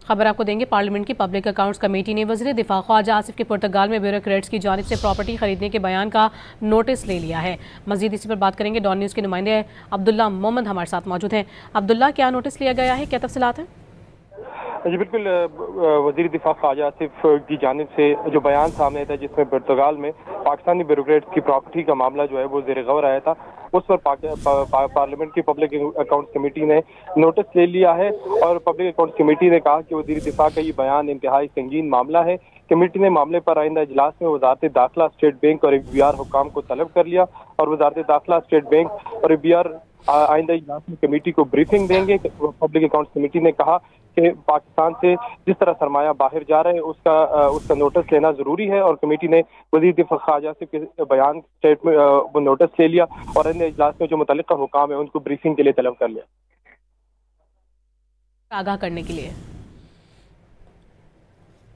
खबर आपको देंगे। पार्लियामेंट की पब्लिक अकाउंट्स कमेटी ने वज़ीर दिफा ख्वाजा आसिफ के पुर्तगाल में ब्यूरोक्रेट्स की जानिब से प्रॉपर्टी खरीदने के बयान का नोटिस ले लिया है। मजीद इसी पर बात करेंगे। डॉन न्यूज़ के नुमाइंदे अब्दुल्ला मोहम्मद हमारे साथ मौजूद हैं। अब्दुल्ला, क्या नोटिस लिया गया है, क्या तफसीलात हैं? जी बिल्कुल, वज़ीर दिफा ख्वाजा आसिफ की जानिब से जो बयान सामने आया था जिसमें पुर्तगाल में पाकिस्तानी ब्यूरोक्रेट्स की प्रॉपर्टी का मामला जो है वो ज़ेर गौर आया था, उस पर पार्लियामेंट की पब्लिक अकाउंट्स कमेटी ने नोटिस ले लिया है। और पब्लिक अकाउंट्स कमेटी ने कहा कि वज़ीर दिफा का ये बयान इंतहाई संगीन मामला है। कमेटी ने मामले पर आइंदा इजलास में वजारत दाखिला, स्टेट बैंक और ABR हुकाम को तलब कर लिया और वजारत दाखिला, स्टेट बैंक और ABR आइंदा इजलास में कमेटी को ब्रीफिंग देंगे। पब्लिक अकाउंट्स कमेटी ने कहा कि पाकिस्तान से जिस तरह सरमाया बाहर जा रहा है उसका नोटिस लेना जरूरी है और कमेटी ने वज़ीर दिफा ख्वाजा आसिफ के बयान स्टेटमेंट वो नोटिस ले लिया और अन्य इजलास में जो मुतल्लिका हुकाम है उनको ब्रीफिंग के लिए तलब कर लिया। आगाह करने के लिए